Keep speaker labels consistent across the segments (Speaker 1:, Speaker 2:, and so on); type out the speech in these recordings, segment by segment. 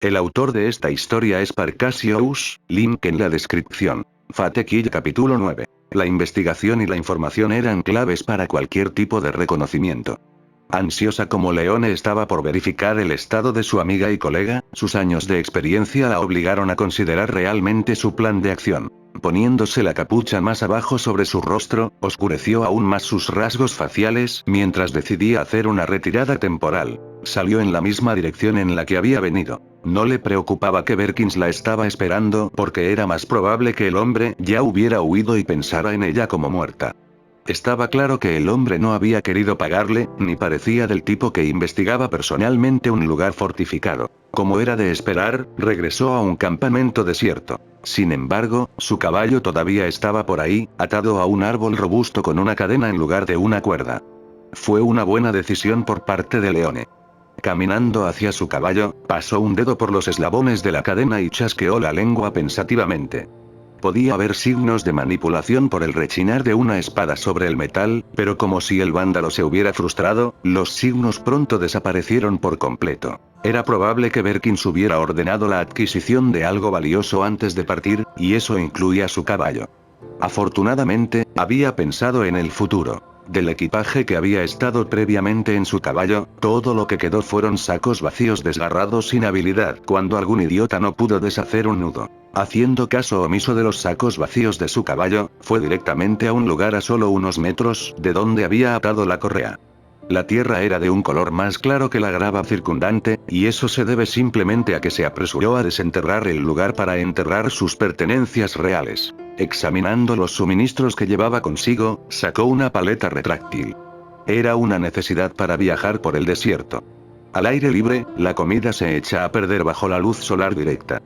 Speaker 1: El autor de esta historia es Parcasius, link en la descripción. Fate Kill capítulo 9. La investigación y la información eran claves para cualquier tipo de reconocimiento. Ansiosa como Leone estaba por verificar el estado de su amiga y colega, sus años de experiencia la obligaron a considerar realmente su plan de acción. Poniéndose la capucha más abajo sobre su rostro, oscureció aún más sus rasgos faciales mientras decidía hacer una retirada temporal. Salió en la misma dirección en la que había venido. No le preocupaba que Berkins la estaba esperando porque era más probable que el hombre ya hubiera huido y pensara en ella como muerta. Estaba claro que el hombre no había querido pagarle, ni parecía del tipo que investigaba personalmente un lugar fortificado. Como era de esperar, regresó a un campamento desierto. Sin embargo, su caballo todavía estaba por ahí, atado a un árbol robusto con una cadena en lugar de una cuerda. Fue una buena decisión por parte de Leone. Caminando hacia su caballo, pasó un dedo por los eslabones de la cadena y chasqueó la lengua pensativamente. Podía haber signos de manipulación por el rechinar de una espada sobre el metal, pero como si el vándalo se hubiera frustrado, los signos pronto desaparecieron por completo. Era probable que Berkins hubiera ordenado la adquisición de algo valioso antes de partir, y eso incluía su caballo. Afortunadamente, había pensado en el futuro. Del equipaje que había estado previamente en su caballo, todo lo que quedó fueron sacos vacíos desgarrados sin habilidad cuando algún idiota no pudo deshacer un nudo. Haciendo caso omiso de los sacos vacíos de su caballo, fue directamente a un lugar a solo unos metros de donde había atado la correa. La tierra era de un color más claro que la grava circundante, y eso se debe simplemente a que se apresuró a desenterrar el lugar para enterrar sus pertenencias reales. Examinando los suministros que llevaba consigo, sacó una paleta retráctil. Era una necesidad para viajar por el desierto. Al aire libre, la comida se echa a perder bajo la luz solar directa.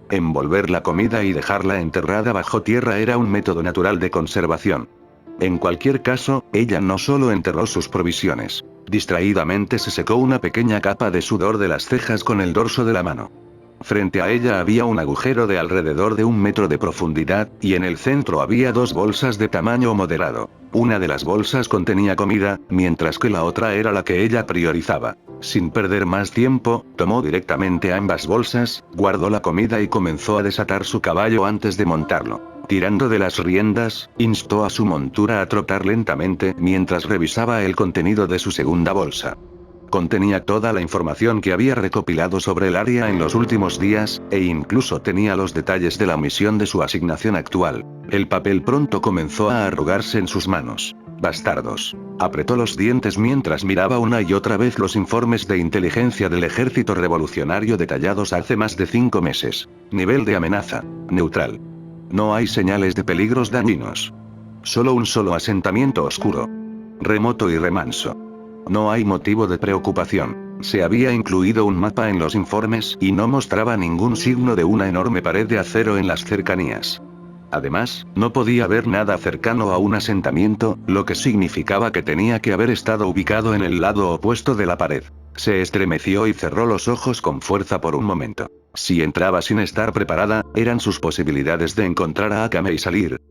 Speaker 1: Envolver la comida y dejarla enterrada bajo tierra era un método natural de conservación. En cualquier caso, ella no solo enterró sus provisiones. Distraídamente se secó una pequeña capa de sudor de las cejas con el dorso de la mano. Frente a ella había un agujero de alrededor de 1 metro de profundidad, y en el centro había 2 bolsas de tamaño moderado. Una de las bolsas contenía comida, mientras que la otra era la que ella priorizaba. Sin perder más tiempo, tomó directamente ambas bolsas, guardó la comida y comenzó a desatar su caballo antes de montarlo. Tirando de las riendas, instó a su montura a trotar lentamente mientras revisaba el contenido de su segunda bolsa. Contenía toda la información que había recopilado sobre el área en los últimos días, e incluso tenía los detalles de la misión de su asignación actual. El papel pronto comenzó a arrugarse en sus manos. Bastardos. Apretó los dientes mientras miraba una y otra vez los informes de inteligencia del ejército revolucionario detallados hace más de 5 meses. Nivel de amenaza. Neutral. No hay señales de peligros dañinos. Solo un solo asentamiento oscuro. Remoto y remanso. No hay motivo de preocupación. Se había incluido un mapa en los informes y no mostraba ningún signo de una enorme pared de acero en las cercanías. Además, no podía haber nada cercano a un asentamiento, lo que significaba que tenía que haber estado ubicado en el lado opuesto de la pared. Se estremeció y cerró los ojos con fuerza por un momento. Si entraba sin estar preparada, eran sus posibilidades de encontrar a Akame y salir.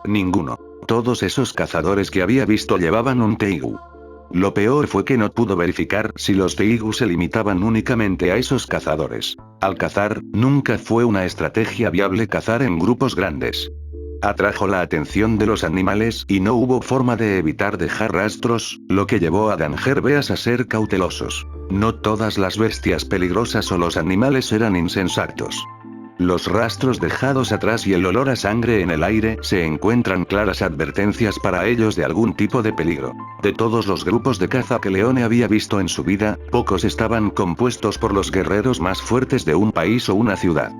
Speaker 1: Ninguno. Todos esos cazadores que había visto llevaban un Teigu. Lo peor fue que no pudo verificar si los Teigu se limitaban únicamente a esos cazadores. Al cazar, nunca fue una estrategia viable cazar en grupos grandes. Atrajo la atención de los animales y no hubo forma de evitar dejar rastros, lo que llevó a Dangerbeas a ser cautelosos. No todas las bestias peligrosas o los animales eran insensatos. Los rastros dejados atrás y el olor a sangre en el aire se encuentran claras advertencias para ellos de algún tipo de peligro. De todos los grupos de caza que Leone había visto en su vida, pocos estaban compuestos por los guerreros más fuertes de un país o una ciudad.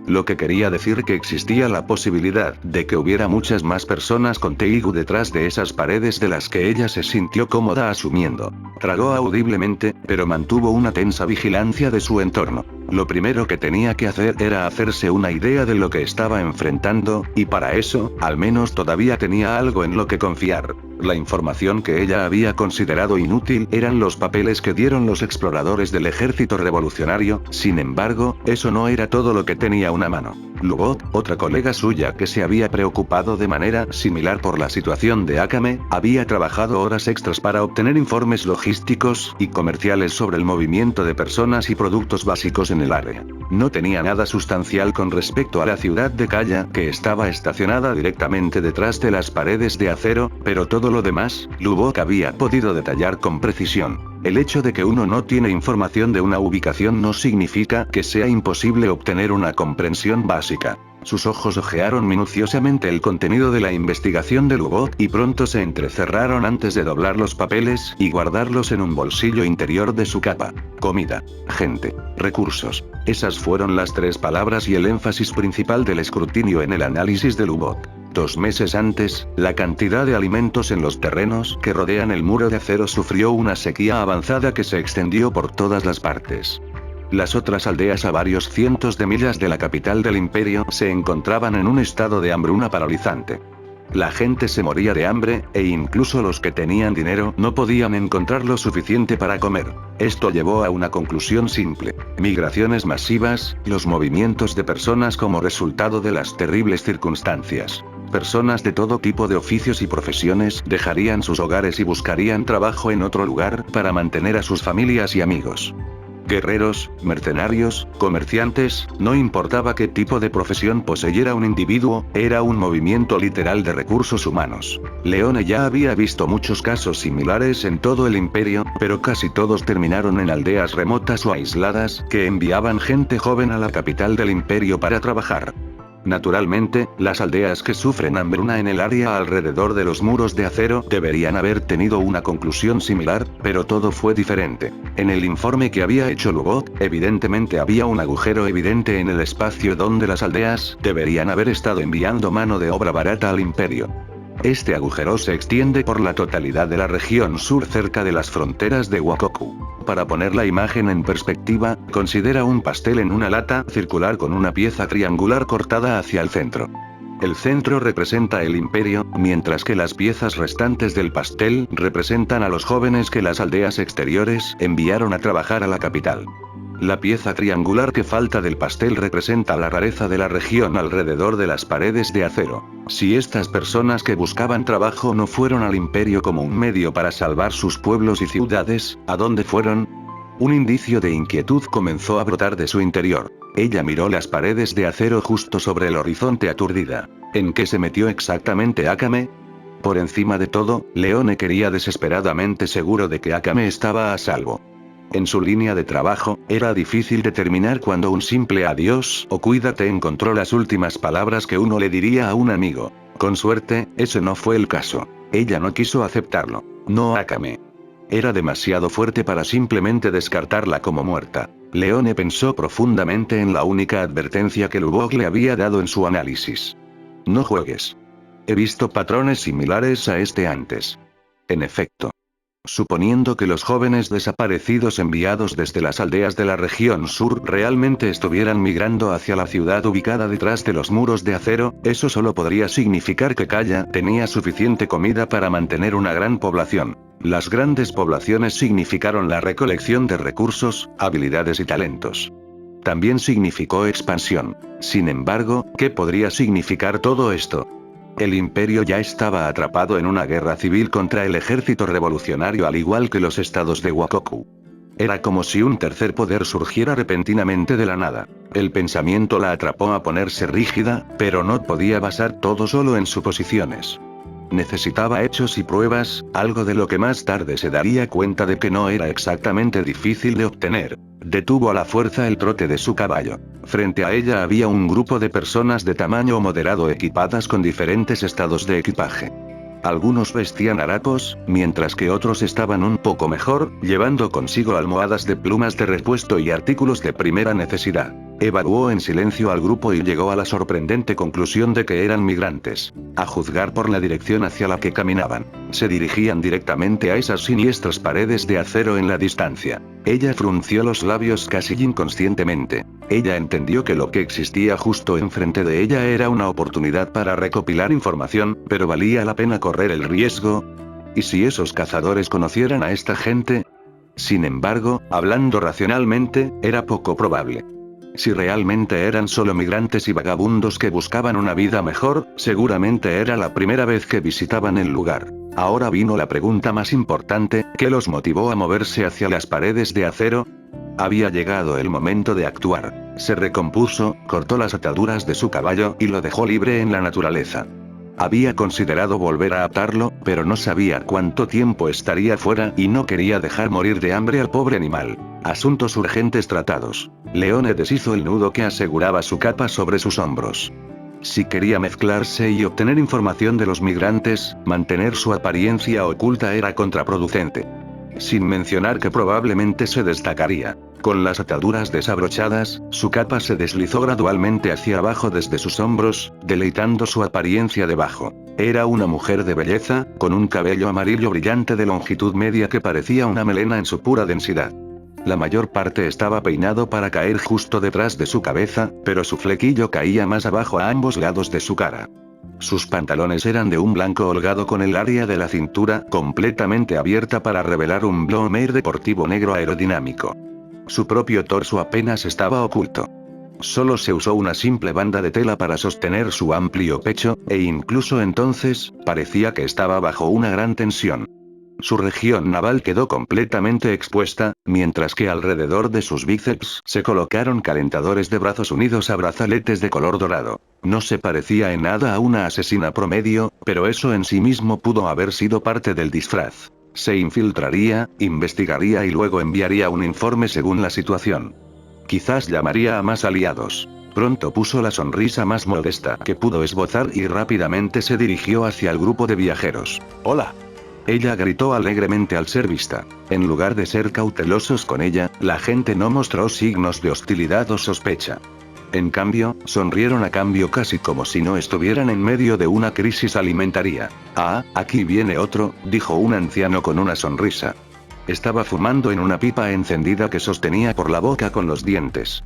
Speaker 1: Lo que quería decir que existía la posibilidad de que hubiera muchas más personas con Teigu detrás de esas paredes de las que ella se sintió cómoda asumiendo. Tragó audiblemente, pero mantuvo una tensa vigilancia de su entorno. Lo primero que tenía que hacer era hacerse una idea de lo que estaba enfrentando, y para eso, al menos todavía tenía algo en lo que confiar. La información que ella había considerado inútil eran los papeles que dieron los exploradores del ejército revolucionario, sin embargo, eso no era todo lo que tenía una mano. Lubok, otra colega suya que se había preocupado de manera similar por la situación de Akame, había trabajado horas extras para obtener informes logísticos y comerciales sobre el movimiento de personas y productos básicos en el área. No tenía nada sustancial con respecto a la ciudad de Kaya, que estaba estacionada directamente detrás de las paredes de acero, pero todo lo demás, Lubok había podido detallar con precisión. El hecho de que uno no tiene información de una ubicación no significa que sea imposible obtener una comprensión básica. Sus ojos ojearon minuciosamente el contenido de la investigación de Lubok y pronto se entrecerraron antes de doblar los papeles y guardarlos en un bolsillo interior de su capa. Comida, gente, recursos. Esas fueron las tres palabras y el énfasis principal del escrutinio en el análisis de Lubok. 2 meses antes, la cantidad de alimentos en los terrenos que rodean el muro de acero sufrió una sequía avanzada que se extendió por todas las partes. Las otras aldeas a varios cientos de millas de la capital del imperio se encontraban en un estado de hambruna paralizante. La gente se moría de hambre, e incluso los que tenían dinero no podían encontrar lo suficiente para comer. Esto llevó a una conclusión simple: migraciones masivas, los movimientos de personas como resultado de las terribles circunstancias. Personas de todo tipo de oficios y profesiones dejarían sus hogares y buscarían trabajo en otro lugar para mantener a sus familias y amigos. Guerreros, mercenarios, comerciantes, no importaba qué tipo de profesión poseyera un individuo, era un movimiento literal de recursos humanos. Leone ya había visto muchos casos similares en todo el imperio, pero casi todos terminaron en aldeas remotas o aisladas que enviaban gente joven a la capital del imperio para trabajar. Naturalmente, las aldeas que sufren hambruna en el área alrededor de los muros de acero deberían haber tenido una conclusión similar, pero todo fue diferente. En el informe que había hecho Lubok, evidentemente había un agujero evidente en el espacio donde las aldeas deberían haber estado enviando mano de obra barata al imperio. Este agujero se extiende por la totalidad de la región sur cerca de las fronteras de Wakoku. Para poner la imagen en perspectiva, considera un pastel en una lata circular con una pieza triangular cortada hacia el centro. El centro representa el imperio, mientras que las piezas restantes del pastel representan a los jóvenes que las aldeas exteriores enviaron a trabajar a la capital. La pieza triangular que falta del pastel representa la rareza de la región alrededor de las paredes de acero. Si estas personas que buscaban trabajo no fueron al imperio como un medio para salvar sus pueblos y ciudades, ¿a dónde fueron? Un indicio de inquietud comenzó a brotar de su interior. Ella miró las paredes de acero justo sobre el horizonte aturdida. ¿En qué se metió exactamente Akame? Por encima de todo, Leone quería desesperadamente seguro de que Akame estaba a salvo. En su línea de trabajo, era difícil determinar cuando un simple adiós o cuídate encontró las últimas palabras que uno le diría a un amigo. Con suerte, ese no fue el caso. Ella no quiso aceptarlo. No Akame. Era demasiado fuerte para simplemente descartarla como muerta. Leone pensó profundamente en la única advertencia que Lubok le había dado en su análisis. No juegues. He visto patrones similares a este antes. En efecto. Suponiendo que los jóvenes desaparecidos enviados desde las aldeas de la región sur realmente estuvieran migrando hacia la ciudad ubicada detrás de los muros de acero, eso solo podría significar que Kaya tenía suficiente comida para mantener una gran población. Las grandes poblaciones significaron la recolección de recursos, habilidades y talentos. También significó expansión. Sin embargo, ¿qué podría significar todo esto? El imperio ya estaba atrapado en una guerra civil contra el ejército revolucionario al igual que los estados de Wakoku. Era como si un tercer poder surgiera repentinamente de la nada. El pensamiento la atrapó a ponerse rígida, pero no podía basar todo solo en suposiciones. Necesitaba hechos y pruebas, algo de lo que más tarde se daría cuenta de que no era exactamente difícil de obtener. Detuvo a la fuerza el trote de su caballo. Frente a ella había un grupo de personas de tamaño moderado equipadas con diferentes estados de equipaje. Algunos vestían harapos, mientras que otros estaban un poco mejor, llevando consigo almohadas de plumas de repuesto y artículos de primera necesidad. Evaluó en silencio al grupo y llegó a la sorprendente conclusión de que eran migrantes. A juzgar por la dirección hacia la que caminaban, se dirigían directamente a esas siniestras paredes de acero en la distancia. Ella frunció los labios casi inconscientemente. Ella entendió que lo que existía justo enfrente de ella era una oportunidad para recopilar información, pero ¿valía la pena correr el riesgo? ¿Y si esos cazadores conocieran a esta gente? Sin embargo, hablando racionalmente, era poco probable. Si realmente eran solo migrantes y vagabundos que buscaban una vida mejor, seguramente era la primera vez que visitaban el lugar. Ahora vino la pregunta más importante, ¿qué los motivó a moverse hacia las paredes de acero? Había llegado el momento de actuar. Se recompuso, cortó las ataduras de su caballo y lo dejó libre en la naturaleza. Había considerado volver a atarlo, pero no sabía cuánto tiempo estaría fuera y no quería dejar morir de hambre al pobre animal. Asuntos urgentes tratados. Leone deshizo el nudo que aseguraba su capa sobre sus hombros. Si quería mezclarse y obtener información de los migrantes, mantener su apariencia oculta era contraproducente. Sin mencionar que probablemente se destacaría. Con las ataduras desabrochadas, su capa se deslizó gradualmente hacia abajo desde sus hombros, deleitando su apariencia debajo. Era una mujer de belleza, con un cabello amarillo brillante de longitud media que parecía una melena en su pura densidad. La mayor parte estaba peinado para caer justo detrás de su cabeza, pero su flequillo caía más abajo a ambos lados de su cara. Sus pantalones eran de un blanco holgado con el área de la cintura completamente abierta para revelar un blomer deportivo negro aerodinámico. Su propio torso apenas estaba oculto. Solo se usó una simple banda de tela para sostener su amplio pecho, e incluso entonces, parecía que estaba bajo una gran tensión. Su región naval quedó completamente expuesta, mientras que alrededor de sus bíceps se colocaron calentadores de brazos unidos a brazaletes de color dorado. No se parecía en nada a una asesina promedio, pero eso en sí mismo pudo haber sido parte del disfraz. Se infiltraría, investigaría y luego enviaría un informe según la situación. Quizás llamaría a más aliados. Pronto puso la sonrisa más modesta que pudo esbozar y rápidamente se dirigió hacia el grupo de viajeros. ¡Hola! Ella gritó alegremente al ser vista. En lugar de ser cautelosos con ella, la gente no mostró signos de hostilidad o sospecha. En cambio, sonrieron a cambio casi como si no estuvieran en medio de una crisis alimentaria. Ah, aquí viene otro, dijo un anciano con una sonrisa. Estaba fumando en una pipa encendida que sostenía por la boca con los dientes.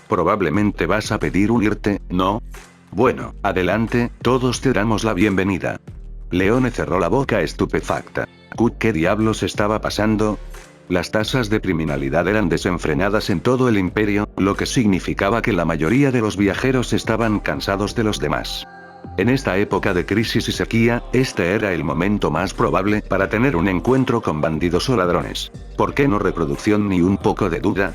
Speaker 1: Probablemente vas a pedir unirte, ¿no? Bueno, adelante, todos te damos la bienvenida. Leone cerró la boca estupefacta. ¿Qué diablos estaba pasando? Las tasas de criminalidad eran desenfrenadas en todo el imperio, lo que significaba que la mayoría de los viajeros estaban cansados de los demás. En esta época de crisis y sequía, este era el momento más probable para tener un encuentro con bandidos o ladrones. ¿Por qué no reproducción ni un poco de duda?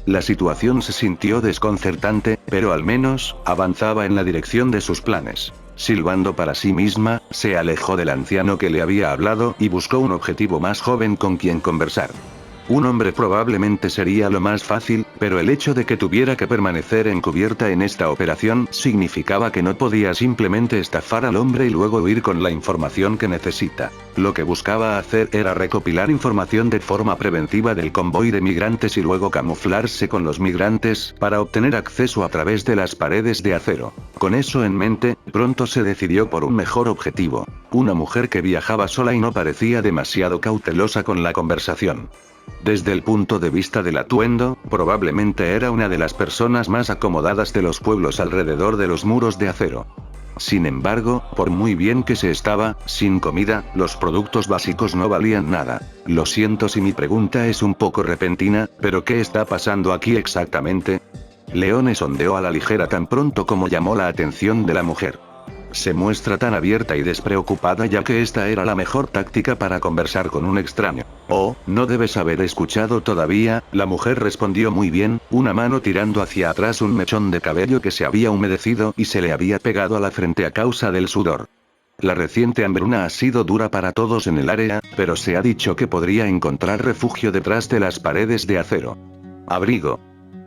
Speaker 1: La situación se sintió desconcertante, pero al menos, avanzaba en la dirección de sus planes. Silbando para sí misma, se alejó del anciano que le había hablado y buscó un objetivo más joven con quien conversar. Un hombre probablemente sería lo más fácil, pero el hecho de que tuviera que permanecer encubierta en esta operación significaba que no podía simplemente estafar al hombre y luego huir con la información que necesita. Lo que buscaba hacer era recopilar información de forma preventiva del convoy de migrantes y luego camuflarse con los migrantes para obtener acceso a través de las paredes de acero. Con eso en mente, pronto se decidió por un mejor objetivo. Una mujer que viajaba sola y no parecía demasiado cautelosa con la conversación. Desde el punto de vista del atuendo, probablemente era una de las personas más acomodadas de los pueblos alrededor de los muros de acero. Sin embargo, por muy bien que se estaba, sin comida, los productos básicos no valían nada. Lo siento si mi pregunta es un poco repentina, pero ¿qué está pasando aquí exactamente? Leone sondeó a la ligera tan pronto como llamó la atención de la mujer. Se muestra tan abierta y despreocupada ya que esta era la mejor táctica para conversar con un extraño. Oh, no debes haber escuchado todavía, la mujer respondió muy bien, una mano tirando hacia atrás un mechón de cabello que se había humedecido y se le había pegado a la frente a causa del sudor. La reciente hambruna ha sido dura para todos en el área, pero se ha dicho que podría encontrar refugio detrás de las paredes de acero. Abrigo.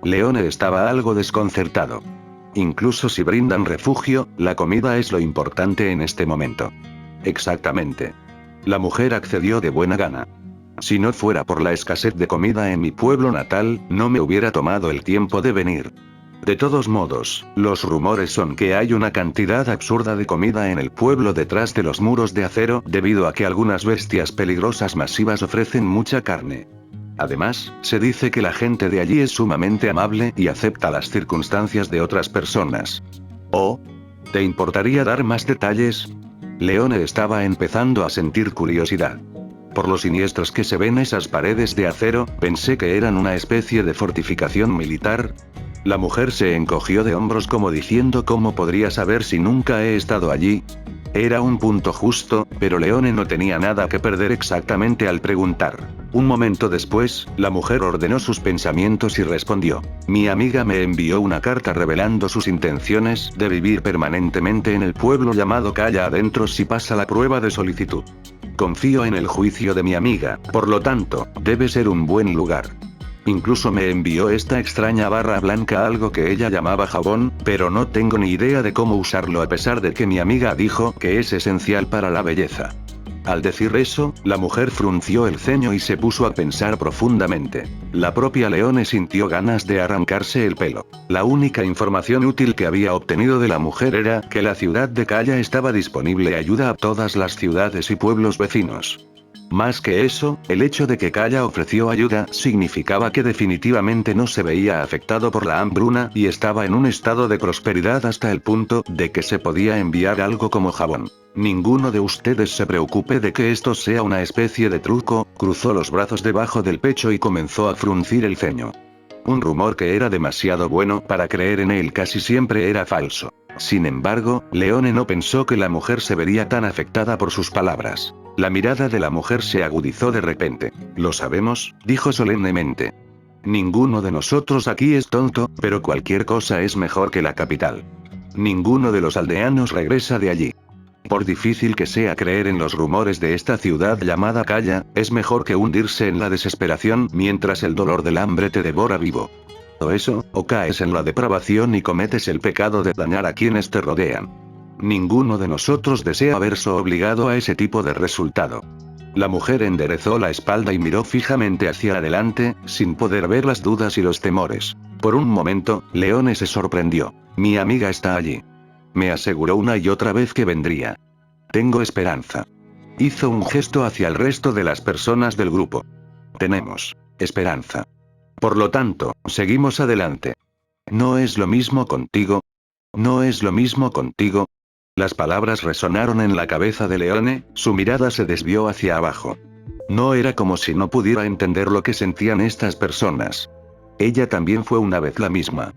Speaker 1: Leone estaba algo desconcertado. Incluso si brindan refugio, la comida es lo importante en este momento. Exactamente. La mujer accedió de buena gana. Si no fuera por la escasez de comida en mi pueblo natal, no me hubiera tomado el tiempo de venir. De todos modos, los rumores son que hay una cantidad absurda de comida en el pueblo detrás de los muros de acero, debido a que algunas bestias peligrosas masivas ofrecen mucha carne. Además, se dice que la gente de allí es sumamente amable y acepta las circunstancias de otras personas. ¿Oh? ¿Te importaría dar más detalles? Leone estaba empezando a sentir curiosidad. Por lo siniestros que se ven esas paredes de acero, pensé que eran una especie de fortificación militar. La mujer se encogió de hombros como diciendo ¿cómo podría saber si nunca he estado allí? Era un punto justo, pero Leone no tenía nada que perder exactamente al preguntar. Un momento después, la mujer ordenó sus pensamientos y respondió. Mi amiga me envió una carta revelando sus intenciones de vivir permanentemente en el pueblo llamado Calla Adentro si pasa la prueba de solicitud. Confío en el juicio de mi amiga, por lo tanto, debe ser un buen lugar. Incluso me envió esta extraña barra blanca, algo que ella llamaba jabón, pero no tengo ni idea de cómo usarlo a pesar de que mi amiga dijo que es esencial para la belleza. Al decir eso, la mujer frunció el ceño y se puso a pensar profundamente. La propia Leone sintió ganas de arrancarse el pelo. La única información útil que había obtenido de la mujer era que la ciudad de Calla estaba disponible ayuda a todas las ciudades y pueblos vecinos. Más que eso, el hecho de que Calla ofreció ayuda significaba que definitivamente no se veía afectado por la hambruna y estaba en un estado de prosperidad hasta el punto de que se podía enviar algo como jabón. Ninguno de ustedes se preocupe de que esto sea una especie de truco, cruzó los brazos debajo del pecho y comenzó a fruncir el ceño. Un rumor que era demasiado bueno para creer en él casi siempre era falso. Sin embargo, Leone no pensó que la mujer se vería tan afectada por sus palabras. La mirada de la mujer se agudizó de repente. Lo sabemos, dijo solemnemente. Ninguno de nosotros aquí es tonto, pero cualquier cosa es mejor que la capital. Ninguno de los aldeanos regresa de allí. Por difícil que sea creer en los rumores de esta ciudad llamada Calla, es mejor que hundirse en la desesperación mientras el dolor del hambre te devora vivo. O eso, o caes en la depravación y cometes el pecado de dañar a quienes te rodean. Ninguno de nosotros desea verse obligado a ese tipo de resultado. La mujer enderezó la espalda y miró fijamente hacia adelante, sin poder ver las dudas y los temores. Por un momento, Leone se sorprendió. Mi amiga está allí. Me aseguró una y otra vez que vendría. Tengo esperanza. Hizo un gesto hacia el resto de las personas del grupo. Tenemos esperanza. Por lo tanto, seguimos adelante. ¿No es lo mismo contigo? ¿No es lo mismo contigo? Las palabras resonaron en la cabeza de Leone, su mirada se desvió hacia abajo. No era como si no pudiera entender lo que sentían estas personas. Ella también fue una vez la misma.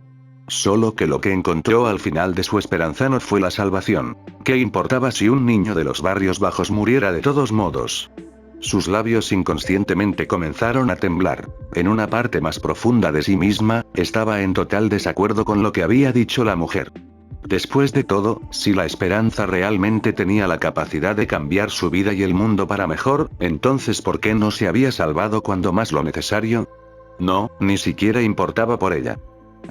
Speaker 1: Solo que lo que encontró al final de su esperanza no fue la salvación. ¿Qué importaba si un niño de los barrios bajos muriera de todos modos? Sus labios inconscientemente comenzaron a temblar. En una parte más profunda de sí misma, estaba en total desacuerdo con lo que había dicho la mujer. Después de todo, si la esperanza realmente tenía la capacidad de cambiar su vida y el mundo para mejor, entonces ¿por qué no se había salvado cuando más lo necesario? No, ni siquiera importaba por ella.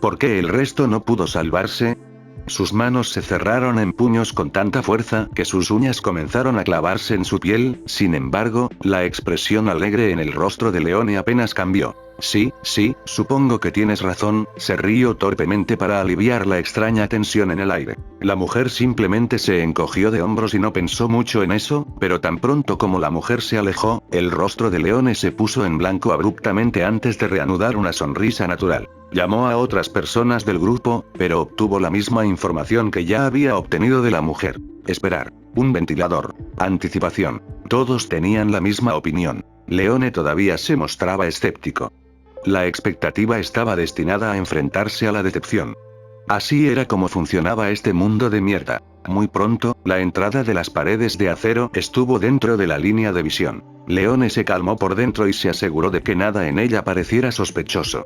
Speaker 1: ¿Por qué el resto no pudo salvarse? Sus manos se cerraron en puños con tanta fuerza que sus uñas comenzaron a clavarse en su piel, sin embargo, la expresión alegre en el rostro de Leone apenas cambió. Sí, supongo que tienes razón, se rió torpemente para aliviar la extraña tensión en el aire. La mujer simplemente se encogió de hombros y no pensó mucho en eso, pero tan pronto como la mujer se alejó, el rostro de Leone se puso en blanco abruptamente antes de reanudar una sonrisa natural. Llamó a otras personas del grupo, pero obtuvo la misma información que ya había obtenido de la mujer. Esperar. Un ventilador. Anticipación. Todos tenían la misma opinión. Leone todavía se mostraba escéptico. La expectativa estaba destinada a enfrentarse a la decepción. Así era como funcionaba este mundo de mierda. Muy pronto, la entrada de las paredes de acero estuvo dentro de la línea de visión. Leone se calmó por dentro y se aseguró de que nada en ella pareciera sospechoso.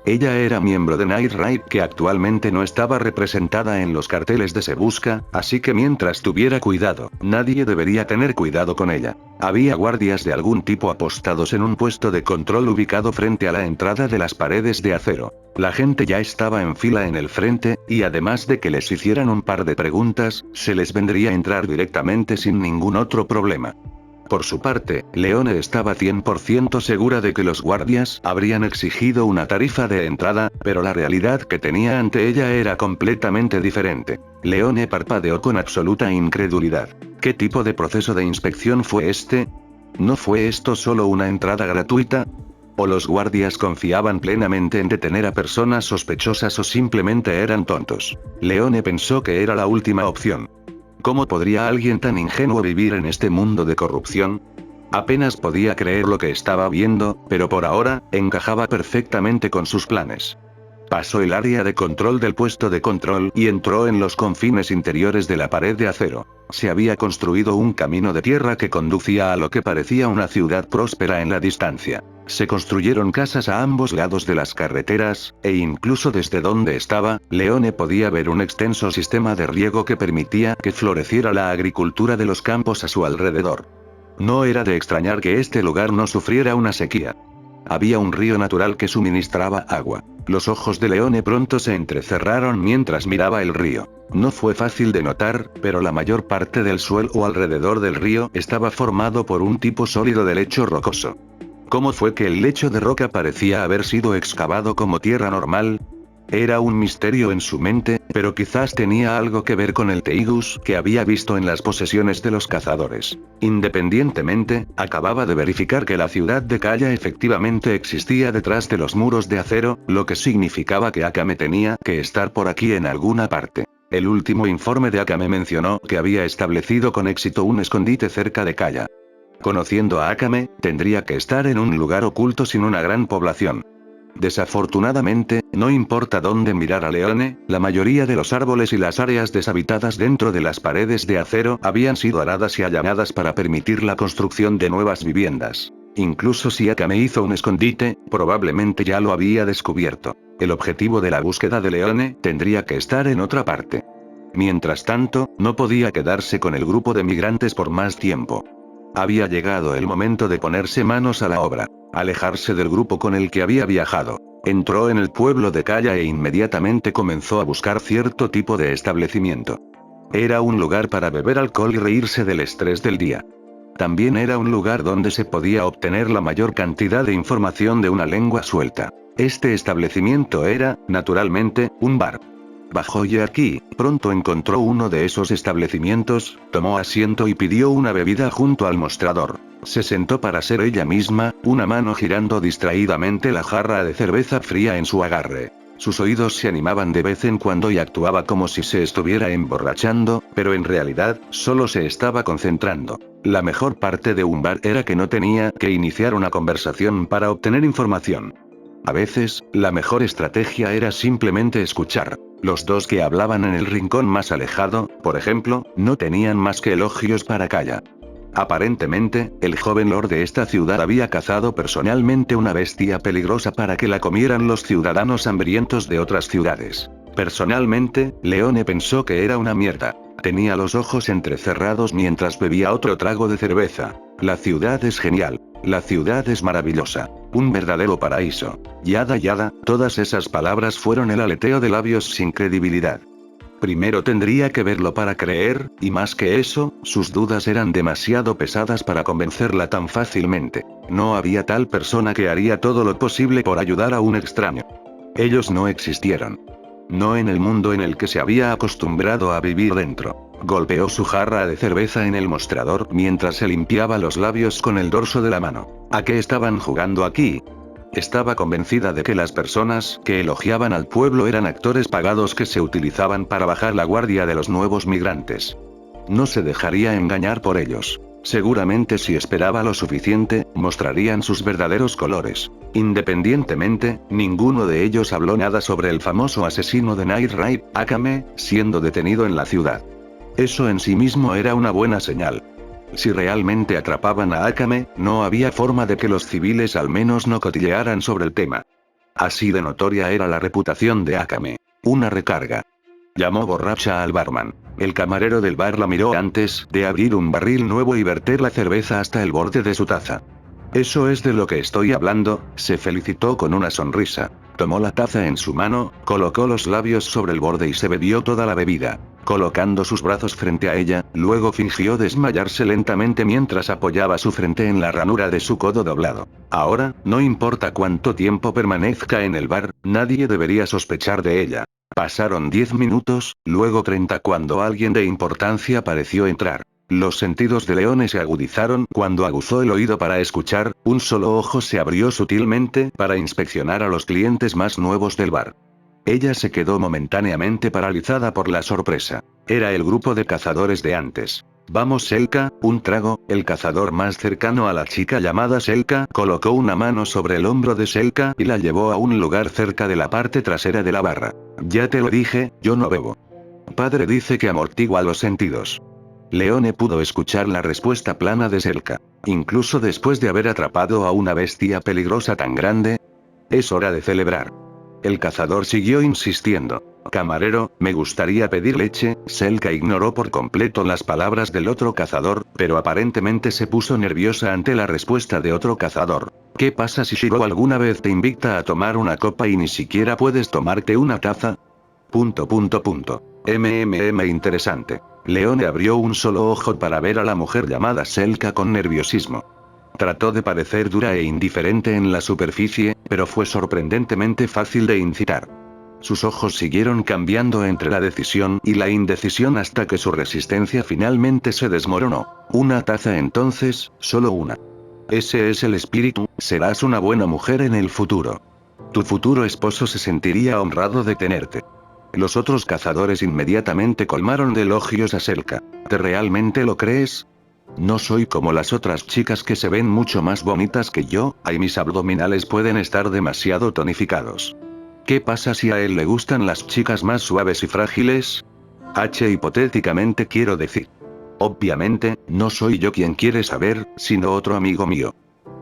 Speaker 1: Ella era miembro de Night Ride que actualmente no estaba representada en los carteles de Se Busca, así que mientras tuviera cuidado, nadie debería tener cuidado con ella. Había guardias de algún tipo apostados en un puesto de control ubicado frente a la entrada de las paredes de acero. La gente ya estaba en fila en el frente, y además de que les hicieran un par de preguntas, se les vendría a entrar directamente sin ningún otro problema. Por su parte, Leone estaba 100% segura de que los guardias habrían exigido una tarifa de entrada, pero la realidad que tenía ante ella era completamente diferente. Leone parpadeó con absoluta incredulidad. ¿Qué tipo de proceso de inspección fue este? ¿No fue esto solo una entrada gratuita? ¿O los guardias confiaban plenamente en detener a personas sospechosas o simplemente eran tontos? Leone pensó que era la última opción. ¿Cómo podría alguien tan ingenuo vivir en este mundo de corrupción? Apenas podía creer lo que estaba viendo, pero por ahora, encajaba perfectamente con sus planes. Pasó el área de control del puesto de control y entró en los confines interiores de la pared de acero. Se había construido un camino de tierra que conducía a lo que parecía una ciudad próspera en la distancia. Se construyeron casas a ambos lados de las carreteras, e incluso desde donde estaba, Leone podía ver un extenso sistema de riego que permitía que floreciera la agricultura de los campos a su alrededor. No era de extrañar que este lugar no sufriera una sequía. Había un río natural que suministraba agua. Los ojos de Leone pronto se entrecerraron mientras miraba el río. No fue fácil de notar, pero la mayor parte del suelo alrededor del río estaba formado por un tipo sólido de lecho rocoso. ¿Cómo fue que el lecho de roca parecía haber sido excavado como tierra normal? Era un misterio en su mente, pero quizás tenía algo que ver con el Teigus que había visto en las posesiones de los cazadores. Independientemente, acababa de verificar que la ciudad de Kaya efectivamente existía detrás de los muros de acero, lo que significaba que Akame tenía que estar por aquí en alguna parte. El último informe de Akame mencionó que había establecido con éxito un escondite cerca de Kaya. Conociendo a Akame, tendría que estar en un lugar oculto sin una gran población. Desafortunadamente, no importa dónde mirar a Leone, la mayoría de los árboles y las áreas deshabitadas dentro de las paredes de acero habían sido aradas y allanadas para permitir la construcción de nuevas viviendas. Incluso si Akame hizo un escondite, probablemente ya lo había descubierto. El objetivo de la búsqueda de Leone tendría que estar en otra parte. Mientras tanto, no podía quedarse con el grupo de migrantes por más tiempo. Había llegado el momento de ponerse manos a la obra. Alejarse del grupo con el que había viajado. Entró en el pueblo de Kaya e inmediatamente comenzó a buscar cierto tipo de establecimiento. Era un lugar para beber alcohol y reírse del estrés del día. También era un lugar donde se podía obtener la mayor cantidad de información de una lengua suelta. Este establecimiento era, naturalmente, un bar. Bajó y aquí, pronto encontró uno de esos establecimientos, tomó asiento y pidió una bebida junto al mostrador. Se sentó para ser ella misma, una mano girando distraídamente la jarra de cerveza fría en su agarre. Sus oídos se animaban de vez en cuando y actuaba como si se estuviera emborrachando, pero en realidad, solo se estaba concentrando. La mejor parte de un bar era que no tenía que iniciar una conversación para obtener información. A veces, la mejor estrategia era simplemente escuchar. Los dos que hablaban en el rincón más alejado, por ejemplo, no tenían más que elogios para Kaya. Aparentemente, el joven lord de esta ciudad había cazado personalmente una bestia peligrosa para que la comieran los ciudadanos hambrientos de otras ciudades. Personalmente, Leone pensó que era una mierda. Tenía los ojos entrecerrados mientras bebía otro trago de cerveza. La ciudad es genial. La ciudad es maravillosa. Un verdadero paraíso. Yada yada, todas esas palabras fueron el aleteo de labios sin credibilidad. Primero tendría que verlo para creer, y más que eso, sus dudas eran demasiado pesadas para convencerla tan fácilmente. No había tal persona que haría todo lo posible por ayudar a un extraño. Ellos no existieron. No en el mundo en el que se había acostumbrado a vivir dentro. Golpeó su jarra de cerveza en el mostrador mientras se limpiaba los labios con el dorso de la mano. ¿A qué estaban jugando aquí? Estaba convencida de que las personas que elogiaban al pueblo eran actores pagados que se utilizaban para bajar la guardia de los nuevos migrantes. No se dejaría engañar por ellos. Seguramente si esperaba lo suficiente, mostrarían sus verdaderos colores. Independientemente, ninguno de ellos habló nada sobre el famoso asesino de Night Raid, Akame, siendo detenido en la ciudad. Eso en sí mismo era una buena señal. Si realmente atrapaban a Akame, no había forma de que los civiles al menos no cotillearan sobre el tema. Así de notoria era la reputación de Akame. Una recarga. Llamó borracha al barman. El camarero del bar la miró antes de abrir un barril nuevo y verter la cerveza hasta el borde de su taza. Eso es de lo que estoy hablando, se felicitó con una sonrisa. Tomó la taza en su mano, colocó los labios sobre el borde y se bebió toda la bebida. Colocando sus brazos frente a ella, luego fingió desmayarse lentamente mientras apoyaba su frente en la ranura de su codo doblado. Ahora, no importa cuánto tiempo permanezca en el bar, nadie debería sospechar de ella. Pasaron 10 minutos, luego 30 cuando alguien de importancia pareció entrar. Los sentidos de Leone se agudizaron cuando aguzó el oído para escuchar, un solo ojo se abrió sutilmente para inspeccionar a los clientes más nuevos del bar. Ella se quedó momentáneamente paralizada por la sorpresa. Era el grupo de cazadores de antes. Vamos Selka, un trago. El cazador más cercano a la chica llamada Selka colocó una mano sobre el hombro de Selka y la llevó a un lugar cerca de la parte trasera de la barra. Ya te lo dije, yo no bebo. Padre dice que amortigua los sentidos. Leone pudo escuchar la respuesta plana de Selka. Incluso después de haber atrapado a una bestia peligrosa tan grande. Es hora de celebrar. El cazador siguió insistiendo. Camarero, me gustaría pedir leche. Selka ignoró por completo las palabras del otro cazador, pero aparentemente se puso nerviosa ante la respuesta de otro cazador. ¿Qué pasa si Shiro alguna vez te invita a tomar una copa y ni siquiera puedes tomarte una taza? ... Interesante. Leone abrió un solo ojo para ver a la mujer llamada Selka con nerviosismo. Trató de parecer dura e indiferente en la superficie, pero fue sorprendentemente fácil de incitar. Sus ojos siguieron cambiando entre la decisión y la indecisión hasta que su resistencia finalmente se desmoronó. Una taza entonces, solo una. Ese es el espíritu, serás una buena mujer en el futuro. Tu futuro esposo se sentiría honrado de tenerte. Los otros cazadores inmediatamente colmaron de elogios a Selka. ¿Te realmente lo crees? No soy como las otras chicas que se ven mucho más bonitas que yo, y mis abdominales pueden estar demasiado tonificados. ¿Qué pasa si a él le gustan las chicas más suaves y frágiles? Hipotéticamente quiero decir. Obviamente, no soy yo quien quiere saber, sino otro amigo mío.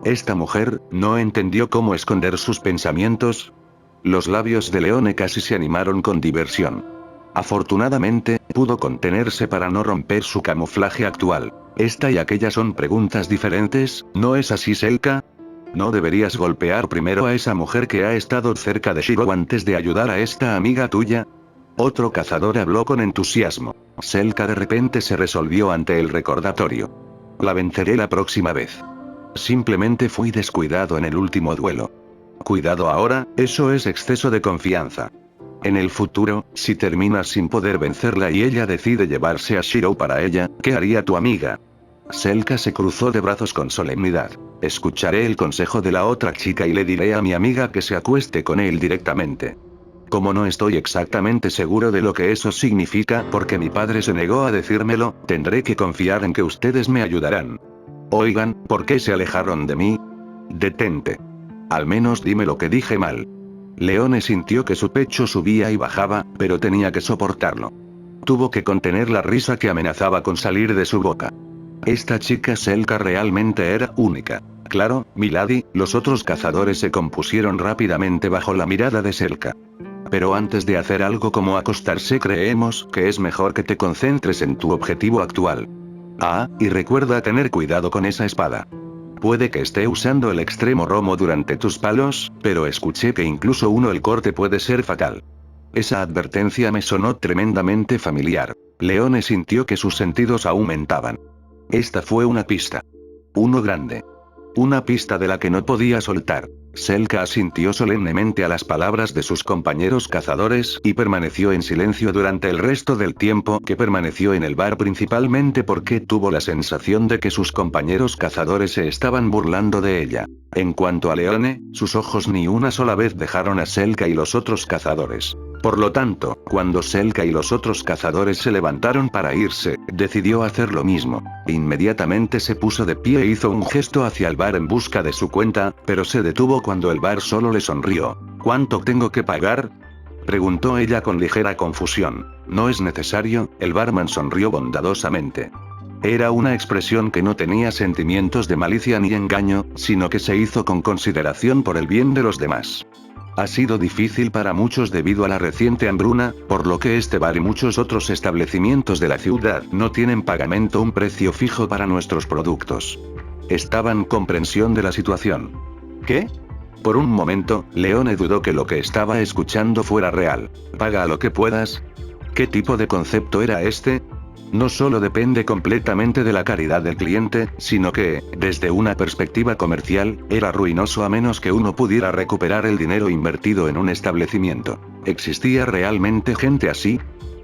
Speaker 1: Esta mujer, no entendió cómo esconder sus pensamientos. Los labios de Leone casi se animaron con diversión. Afortunadamente, pudo contenerse para no romper su camuflaje actual. Esta y aquella son preguntas diferentes, ¿no es así, Selka? ¿No deberías golpear primero a esa mujer que ha estado cerca de Shiro antes de ayudar a esta amiga tuya? Otro cazador habló con entusiasmo. Selka de repente se resolvió ante el recordatorio. La venceré la próxima vez. Simplemente fui descuidado en el último duelo. Cuidado ahora, eso es exceso de confianza. En el futuro, si terminas sin poder vencerla y ella decide llevarse a Shiro para ella, ¿qué haría tu amiga? Selka se cruzó de brazos con solemnidad. Escucharé el consejo de la otra chica y le diré a mi amiga que se acueste con él directamente. Como no estoy exactamente seguro de lo que eso significa porque mi padre se negó a decírmelo, tendré que confiar en que ustedes me ayudarán. Oigan, ¿por qué se alejaron de mí? Detente. Al menos dime lo que dije mal. Leone sintió que su pecho subía y bajaba, pero tenía que soportarlo. Tuvo que contener la risa que amenazaba con salir de su boca. Esta chica Selka realmente era única. Claro, milady, los otros cazadores se compusieron rápidamente bajo la mirada de Selka. Pero antes de hacer algo como acostarse creemos que es mejor que te concentres en tu objetivo actual. Y recuerda tener cuidado con esa espada. Puede que esté usando el extremo romo durante tus palos, pero escuché que incluso el corte puede ser fatal. Esa advertencia me sonó tremendamente familiar. Leone sintió que sus sentidos aumentaban. Esta fue una pista. Uno grande. Una pista de la que no podía soltar. Selka asintió solemnemente a las palabras de sus compañeros cazadores y permaneció en silencio durante el resto del tiempo que permaneció en el bar, principalmente porque tuvo la sensación de que sus compañeros cazadores se estaban burlando de ella. En cuanto a Leone, sus ojos ni una sola vez dejaron a Selka y los otros cazadores. Por lo tanto, cuando Selka y los otros cazadores se levantaron para irse, decidió hacer lo mismo. Inmediatamente se puso de pie e hizo un gesto hacia el bar en busca de su cuenta, pero se detuvo cuando el bar solo le sonrió. ¿Cuánto tengo que pagar?, preguntó ella con ligera confusión. No es necesario, el barman sonrió bondadosamente. Era una expresión que no tenía sentimientos de malicia ni engaño, sino que se hizo con consideración por el bien de los demás. Ha sido difícil para muchos debido a la reciente hambruna, por lo que este bar y muchos otros establecimientos de la ciudad no tienen pagamento un precio fijo para nuestros productos. Estaban comprensión de la situación. ¿Qué? Por un momento, Leone dudó que lo que estaba escuchando fuera real. ¿Paga a lo que puedas? ¿Qué tipo de concepto era este? No solo depende completamente de la caridad del cliente, sino que, desde una perspectiva comercial, era ruinoso a menos que uno pudiera recuperar el dinero invertido en un establecimiento. ¿Existía realmente gente así?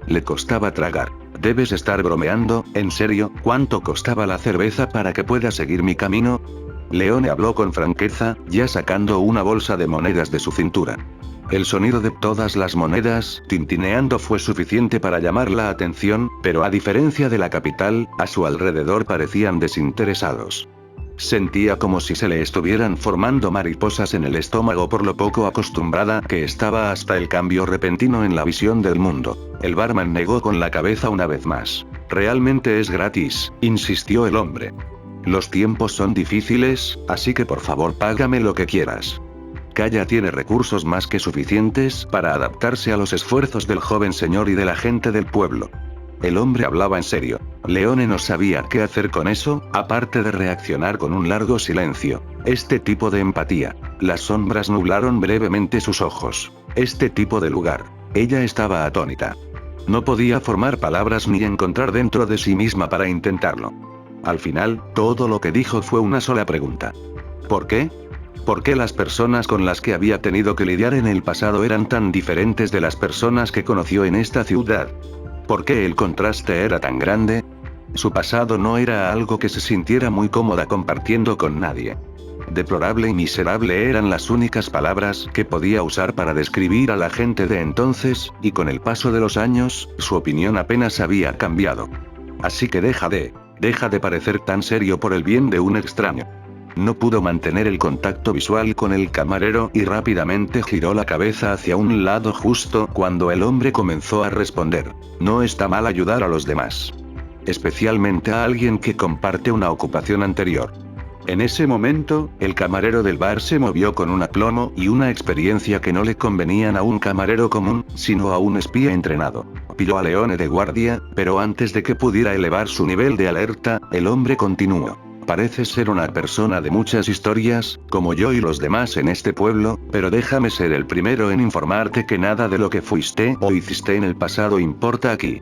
Speaker 1: Le costaba tragar. Debes estar bromeando, ¿en serio? ¿Cuánto costaba la cerveza para que pueda seguir mi camino? Leone habló con franqueza, ya sacando una bolsa de monedas de su cintura. El sonido de todas las monedas tintineando fue suficiente para llamar la atención, pero a diferencia de la capital, a su alrededor parecían desinteresados. Sentía como si se le estuvieran formando mariposas en el estómago por lo poco acostumbrada que estaba hasta el cambio repentino en la visión del mundo. El barman negó con la cabeza una vez más. Realmente es gratis, insistió el hombre. Los tiempos son difíciles, así que por favor págame lo que quieras. Kaya tiene recursos más que suficientes para adaptarse a los esfuerzos del joven señor y de la gente del pueblo. El hombre hablaba en serio. Leone no sabía qué hacer con eso, aparte de reaccionar con un largo silencio. Este tipo de empatía. Las sombras nublaron brevemente sus ojos. Este tipo de lugar. Ella estaba atónita. No podía formar palabras ni encontrar dentro de sí misma para intentarlo. Al final, todo lo que dijo fue una sola pregunta. ¿Por qué? ¿Por qué las personas con las que había tenido que lidiar en el pasado eran tan diferentes de las personas que conoció en esta ciudad? ¿Por qué el contraste era tan grande? Su pasado no era algo que se sintiera muy cómoda compartiendo con nadie. Deplorable y miserable eran las únicas palabras que podía usar para describir a la gente de entonces, y con el paso de los años, su opinión apenas había cambiado. Así que deja de parecer tan serio por el bien de un extraño. No pudo mantener el contacto visual con el camarero y rápidamente giró la cabeza hacia un lado justo cuando el hombre comenzó a responder. No está mal ayudar a los demás. Especialmente a alguien que comparte una ocupación anterior. En ese momento, el camarero del bar se movió con un aplomo y una experiencia que no le convenían a un camarero común, sino a un espía entrenado. Pilló a Leone de guardia, pero antes de que pudiera elevar su nivel de alerta, el hombre continuó. Pareces ser una persona de muchas historias, como yo y los demás en este pueblo, pero déjame ser el primero en informarte que nada de lo que fuiste o hiciste en el pasado importa aquí.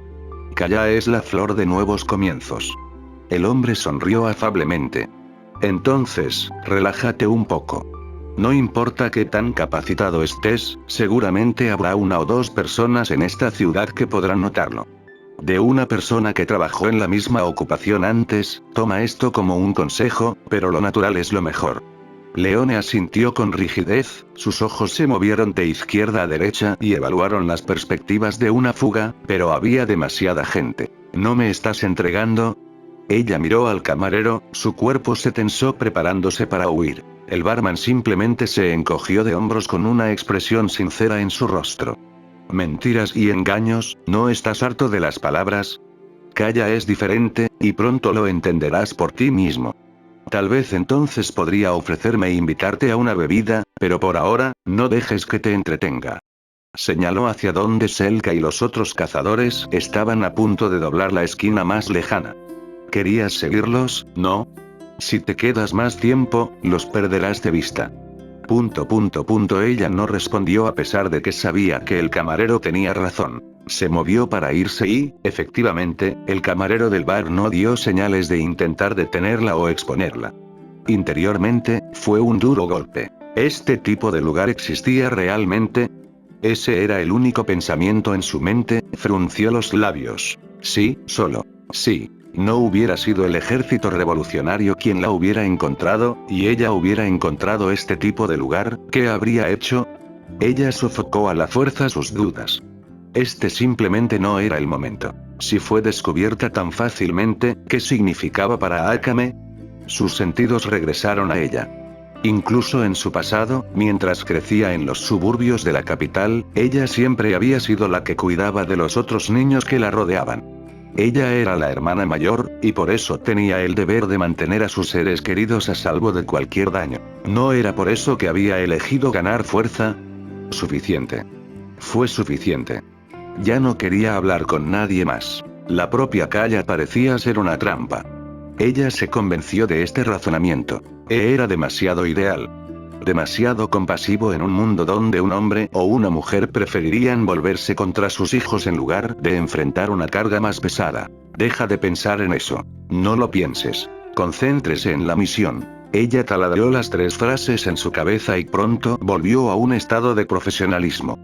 Speaker 1: Kaya es la flor de nuevos comienzos. El hombre sonrió afablemente. Entonces, relájate un poco. No importa qué tan capacitado estés, seguramente habrá una o dos personas en esta ciudad que podrán notarlo. De una persona que trabajó en la misma ocupación antes, toma esto como un consejo, pero lo natural es lo mejor. Leone asintió con rigidez, sus ojos se movieron de izquierda a derecha y evaluaron las perspectivas de una fuga, pero había demasiada gente. ¿No me estás entregando? Ella miró al camarero, su cuerpo se tensó preparándose para huir. El barman simplemente se encogió de hombros con una expresión sincera en su rostro. Mentiras y engaños, ¿no estás harto de las palabras? Kaya es diferente, y pronto lo entenderás por ti mismo. Tal vez entonces podría ofrecerme invitarte a una bebida, pero por ahora, no dejes que te entretenga. Señaló hacia donde Selka y los otros cazadores estaban a punto de doblar la esquina más lejana. ¿Querías seguirlos, no? Si te quedas más tiempo, los perderás de vista. Ella no respondió a pesar de que sabía que el camarero tenía razón. Se movió para irse y, efectivamente, el camarero del bar no dio señales de intentar detenerla o exponerla. Interiormente, fue un duro golpe. ¿Este tipo de lugar existía realmente? Ese era el único pensamiento en su mente, frunció los labios. Sí, solo. Sí. No hubiera sido el ejército revolucionario quien la hubiera encontrado, y ella hubiera encontrado este tipo de lugar, ¿qué habría hecho? Ella sofocó a la fuerza sus dudas. Este simplemente no era el momento. Si fue descubierta tan fácilmente, ¿qué significaba para Akame? Sus sentidos regresaron a ella. Incluso en su pasado, mientras crecía en los suburbios de la capital, ella siempre había sido la que cuidaba de los otros niños que la rodeaban. Ella era la hermana mayor, y por eso tenía el deber de mantener a sus seres queridos a salvo de cualquier daño. ¿No era por eso que había elegido ganar fuerza? Suficiente. Fue suficiente. Ya no quería hablar con nadie más. La propia Kaya parecía ser una trampa. Ella se convenció de este razonamiento. Era demasiado ideal. Demasiado compasivo en un mundo donde un hombre o una mujer preferirían volverse contra sus hijos en lugar de enfrentar una carga más pesada. Deja de pensar en eso. No lo pienses. Concéntrese en la misión. Ella taladreó las 3 frases en su cabeza y pronto volvió a un estado de profesionalismo.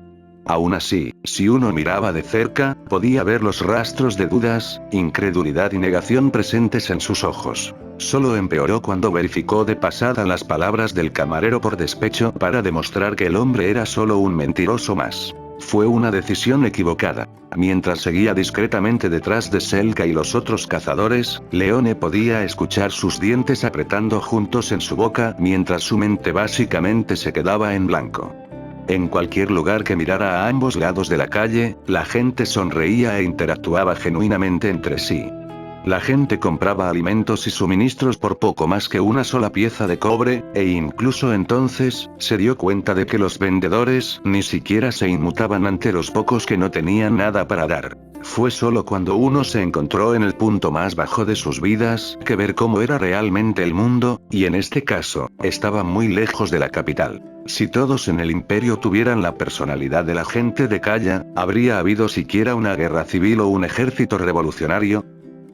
Speaker 1: Aún así, si uno miraba de cerca, podía ver los rastros de dudas, incredulidad y negación presentes en sus ojos. Solo empeoró cuando verificó de pasada las palabras del camarero por despecho para demostrar que el hombre era solo un mentiroso más. Fue una decisión equivocada. Mientras seguía discretamente detrás de Selka y los otros cazadores, Leone podía escuchar sus dientes apretando juntos en su boca mientras su mente básicamente se quedaba en blanco. En cualquier lugar que mirara a ambos lados de la calle, la gente sonreía e interactuaba genuinamente entre sí. La gente compraba alimentos y suministros por poco más que una sola pieza de cobre, e incluso entonces, se dio cuenta de que los vendedores ni siquiera se inmutaban ante los pocos que no tenían nada para dar. Fue solo cuando uno se encontró en el punto más bajo de sus vidas que ver cómo era realmente el mundo, y en este caso, estaba muy lejos de la capital. Si todos en el imperio tuvieran la personalidad de la gente de Calla, ¿habría habido siquiera una guerra civil o un ejército revolucionario?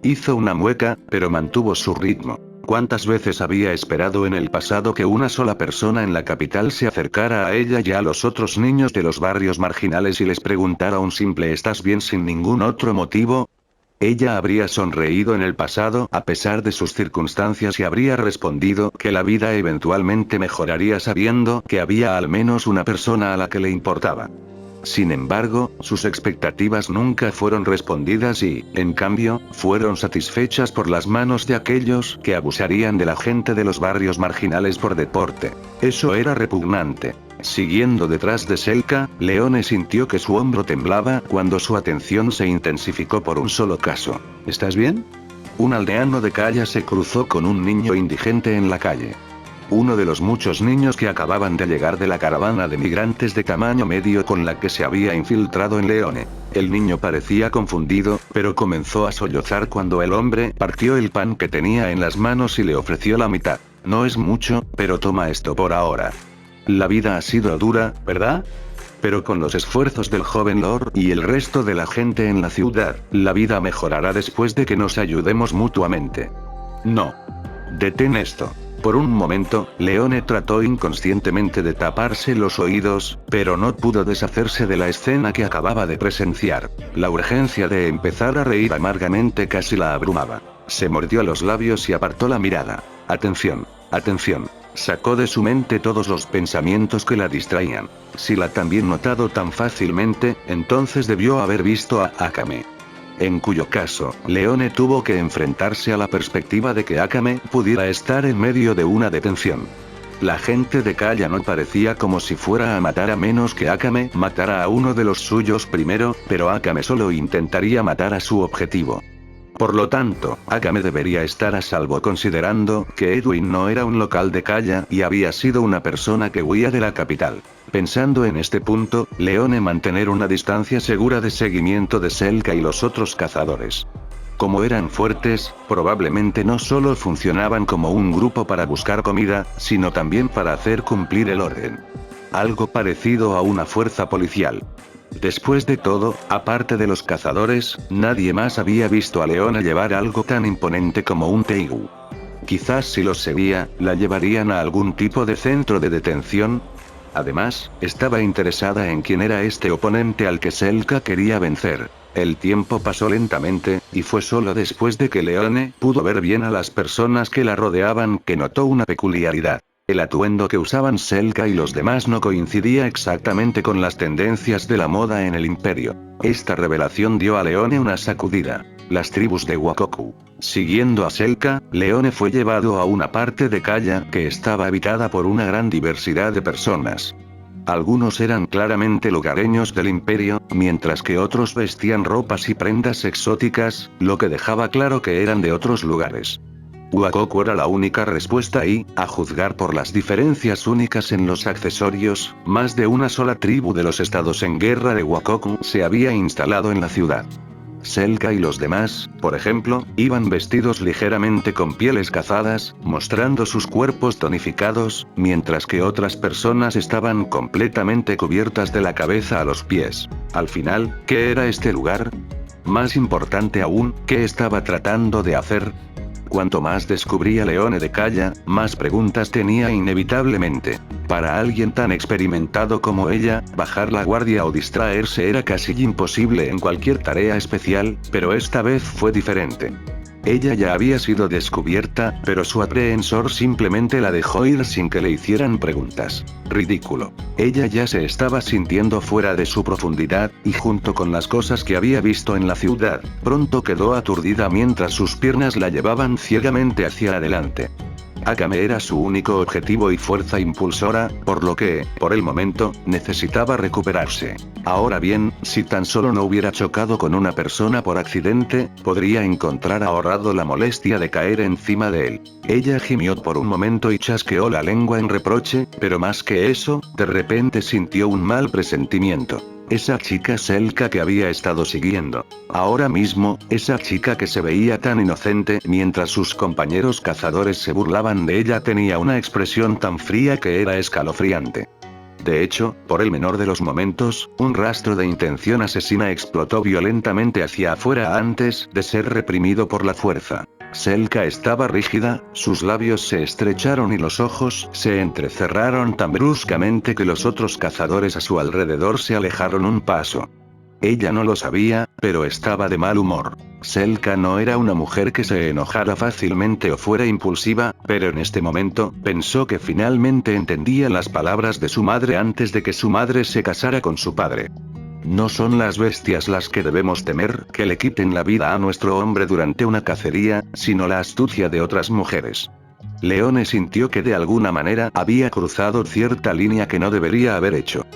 Speaker 1: Hizo una mueca, pero mantuvo su ritmo. ¿Cuántas veces había esperado en el pasado que una sola persona en la capital se acercara a ella y a los otros niños de los barrios marginales y les preguntara un simple ¿estás bien sin ningún otro motivo? Ella habría sonreído en el pasado a pesar de sus circunstancias y habría respondido que la vida eventualmente mejoraría sabiendo que había al menos una persona a la que le importaba. Sin embargo, sus expectativas nunca fueron respondidas y, en cambio, fueron satisfechas por las manos de aquellos que abusarían de la gente de los barrios marginales por deporte. Eso era repugnante. Siguiendo detrás de Selka, Leone sintió que su hombro temblaba cuando su atención se intensificó por un solo caso. ¿Estás bien? Un aldeano de Calla se cruzó con un niño indigente en la calle. Uno de los muchos niños que acababan de llegar de la caravana de migrantes de tamaño medio con la que se había infiltrado en Leone. El niño parecía confundido, pero comenzó a sollozar cuando el hombre partió el pan que tenía en las manos y le ofreció la mitad. No es mucho, pero toma esto por ahora. La vida ha sido dura, ¿verdad? Pero con los esfuerzos del joven Lord y el resto de la gente en la ciudad, la vida mejorará después de que nos ayudemos mutuamente. No. Detén esto. Por un momento, Leone trató inconscientemente de taparse los oídos, pero no pudo deshacerse de la escena que acababa de presenciar. La urgencia de empezar a reír amargamente casi la abrumaba. Se mordió los labios y apartó la mirada. Atención, atención. Sacó de su mente todos los pensamientos que la distraían. Si la también notado tan fácilmente, entonces debió haber visto a Akame. En cuyo caso, Leone tuvo que enfrentarse a la perspectiva de que Akame pudiera estar en medio de una detención. La gente de Calla no parecía como si fuera a matar a menos que Akame matara a uno de los suyos primero, pero Akame solo intentaría matar a su objetivo. Por lo tanto, Akame debería estar a salvo considerando que Edwin no era un local de Calla y había sido una persona que huía de la capital. Pensando en este punto, Leone mantener una distancia segura de seguimiento de Selka y los otros cazadores. Como eran fuertes, probablemente no solo funcionaban como un grupo para buscar comida, sino también para hacer cumplir el orden. Algo parecido a una fuerza policial. Después de todo, aparte de los cazadores, nadie más había visto a Leone llevar algo tan imponente como un teigu. Quizás si los seguía, la llevarían a algún tipo de centro de detención. Además, estaba interesada en quién era este oponente al que Selka quería vencer. El tiempo pasó lentamente, y fue solo después de que Leone pudo ver bien a las personas que la rodeaban que notó una peculiaridad. El atuendo que usaban Selka y los demás no coincidía exactamente con las tendencias de la moda en el imperio. Esta revelación dio a Leone una sacudida. Las tribus de Wakoku. Siguiendo a Selka, Leone fue llevado a una parte de Calla que estaba habitada por una gran diversidad de personas. Algunos eran claramente lugareños del imperio, mientras que otros vestían ropas y prendas exóticas, lo que dejaba claro que eran de otros lugares. Wakoku era la única respuesta y, a juzgar por las diferencias únicas en los accesorios, más de una sola tribu de los estados en guerra de Wakoku se había instalado en la ciudad. Selka y los demás, por ejemplo, iban vestidos ligeramente con pieles cazadas, mostrando sus cuerpos tonificados, mientras que otras personas estaban completamente cubiertas de la cabeza a los pies. Al final, ¿qué era este lugar? Más importante aún, ¿qué estaba tratando de hacer? Cuanto más descubría Leone de Calla, más preguntas tenía inevitablemente. Para alguien tan experimentado como ella, bajar la guardia o distraerse era casi imposible en cualquier tarea especial, pero esta vez fue diferente. Ella ya había sido descubierta, pero su aprehensor simplemente la dejó ir sin que le hicieran preguntas. Ridículo. Ella ya se estaba sintiendo fuera de su profundidad, y junto con las cosas que había visto en la ciudad, pronto quedó aturdida mientras sus piernas la llevaban ciegamente hacia adelante. Akame era su único objetivo y fuerza impulsora, por lo que, por el momento, necesitaba recuperarse. Ahora bien, si tan solo no hubiera chocado con una persona por accidente, podría encontrar ahorrado la molestia de caer encima de él. Ella gimió por un momento y chasqueó la lengua en reproche, pero más que eso, de repente sintió un mal presentimiento. Esa chica Selka que había estado siguiendo. Ahora mismo, esa chica que se veía tan inocente mientras sus compañeros cazadores se burlaban de ella tenía una expresión tan fría que era escalofriante. De hecho, por el menor de los momentos, un rastro de intención asesina explotó violentamente hacia afuera antes de ser reprimido por la fuerza. Selka estaba rígida, sus labios se estrecharon y los ojos se entrecerraron tan bruscamente que los otros cazadores a su alrededor se alejaron un paso. Ella no lo sabía, pero estaba de mal humor. Selka no era una mujer que se enojara fácilmente o fuera impulsiva, pero en este momento, pensó que finalmente entendía las palabras de su madre antes de que su madre se casara con su padre. No son las bestias las que debemos temer que le quiten la vida a nuestro hombre durante una cacería, sino la astucia de otras mujeres. Leone sintió que de alguna manera había cruzado cierta línea que no debería haber hecho.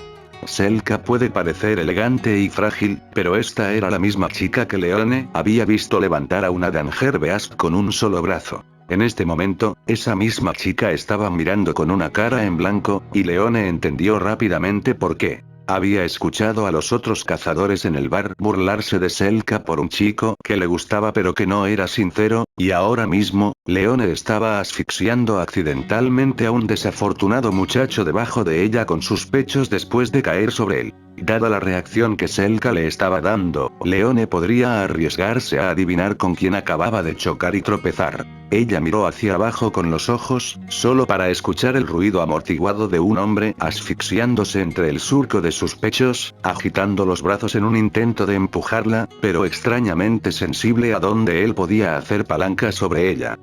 Speaker 1: Selka puede parecer elegante y frágil, pero esta era la misma chica que Leone había visto levantar a una Danger Beast con un solo brazo. En este momento, esa misma chica estaba mirando con una cara en blanco, y Leone entendió rápidamente por qué. Había escuchado a los otros cazadores en el bar burlarse de Selka por un chico que le gustaba pero que no era sincero, y ahora mismo, Leone estaba asfixiando accidentalmente a un desafortunado muchacho debajo de ella con sus pechos después de caer sobre él. Dada la reacción que Selka le estaba dando, Leone podría arriesgarse a adivinar con quién acababa de chocar y tropezar. Ella miró hacia abajo con los ojos, solo para escuchar el ruido amortiguado de un hombre asfixiándose entre el surco de sus pechos, agitando los brazos en un intento de empujarla, pero extrañamente sensible a donde él podía hacer palanca sobre ella.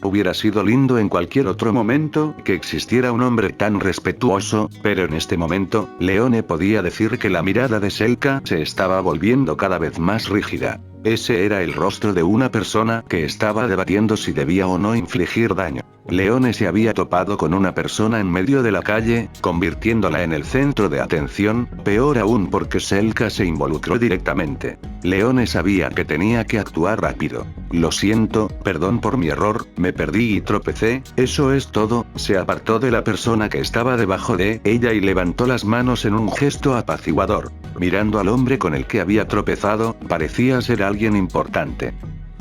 Speaker 1: Hubiera sido lindo en cualquier otro momento que existiera un hombre tan respetuoso, pero en este momento, Leone podía decir que la mirada de Selka se estaba volviendo cada vez más rígida. Ese era el rostro de una persona que estaba debatiendo si debía o no infligir daño. Leone se había topado con una persona en medio de la calle, convirtiéndola en el centro de atención, peor aún porque Selka se involucró directamente. Leone sabía que tenía que actuar rápido. Lo siento, perdón por mi error, me perdí y tropecé, eso es todo. Se apartó de la persona que estaba debajo de ella y levantó las manos en un gesto apaciguador. Mirando al hombre con el que había tropezado, parecía ser alguien importante.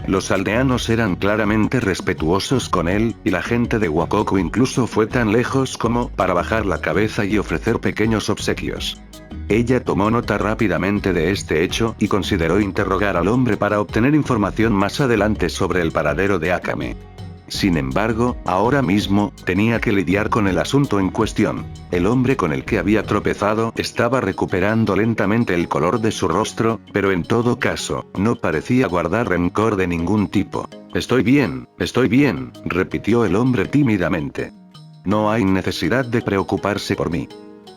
Speaker 1: Los aldeanos eran claramente respetuosos con él, y la gente de Wakoku incluso fue tan lejos como para bajar la cabeza y ofrecer pequeños obsequios. Ella tomó nota rápidamente de este hecho y consideró interrogar al hombre para obtener información más adelante sobre el paradero de Akame. Sin embargo, ahora mismo, tenía que lidiar con el asunto en cuestión. El hombre con el que había tropezado estaba recuperando lentamente el color de su rostro, pero en todo caso, no parecía guardar rencor de ningún tipo. Estoy bien, repitió el hombre tímidamente. No hay necesidad de preocuparse por mí.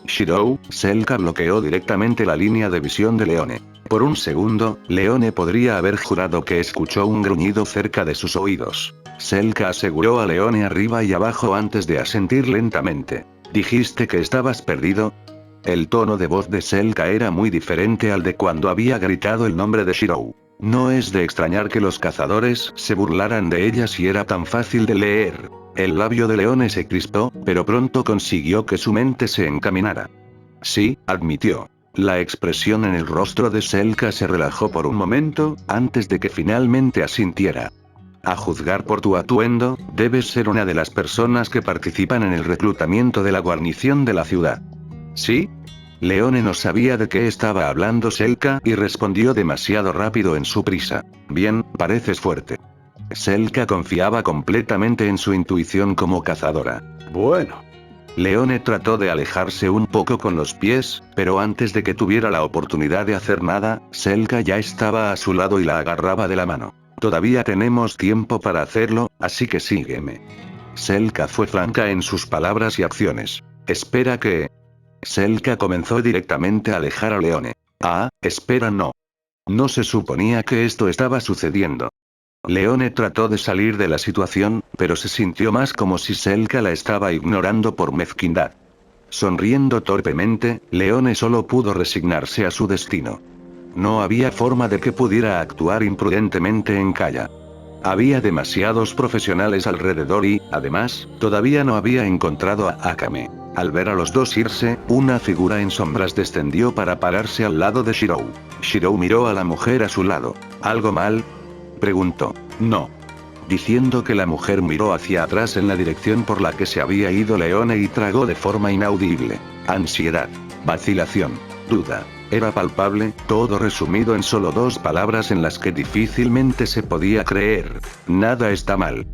Speaker 1: Shirou, Selka bloqueó directamente la línea de visión de Leone. Por un segundo, Leone podría haber jurado que escuchó un gruñido cerca de sus oídos. Selka aseguró a Leone arriba y abajo antes de asentir lentamente. ¿Dijiste que estabas perdido? El tono de voz de Selka era muy diferente al de cuando había gritado el nombre de Shirou. No es de extrañar que los cazadores se burlaran de ella si era tan fácil de leer. El labio de Leone se crispó, pero pronto consiguió que su mente se encaminara. Sí, admitió. La expresión en el rostro de Selka se relajó por un momento, antes de que finalmente asintiera. A juzgar por tu atuendo, debes ser una de las personas que participan en el reclutamiento de la guarnición de la ciudad. ¿Sí? Leone no sabía de qué estaba hablando Selka y respondió demasiado rápido en su prisa. Bien, pareces fuerte. Selka confiaba completamente en su intuición como cazadora.
Speaker 2: Bueno.
Speaker 1: Leone trató de alejarse un poco con los pies, pero antes de que tuviera la oportunidad de hacer nada, Selka ya estaba a su lado y la agarraba de la mano. Todavía tenemos tiempo para hacerlo, así que sígueme. Selka fue franca en sus palabras y acciones. Espera que... Selka comenzó directamente a alejar a Leone. Ah, espera, no. No se suponía que esto estaba sucediendo. Leone trató de salir de la situación, pero se sintió más como si Selka la estaba ignorando por mezquindad. Sonriendo torpemente, Leone solo pudo resignarse a su destino. No había forma de que pudiera actuar imprudentemente en Kaya. Había demasiados profesionales alrededor y, además, todavía no había encontrado a Akame. Al ver a los dos irse, una figura en sombras descendió para pararse al lado de Shirou. Shirou miró a la mujer a su lado. ¿Algo mal?, preguntó. No. Diciendo que la mujer miró hacia atrás en la dirección por la que se había ido Leone y tragó de forma inaudible. Ansiedad. Vacilación. Duda. Era palpable, todo resumido en solo 2 palabras en las que difícilmente se podía creer. Nada está mal.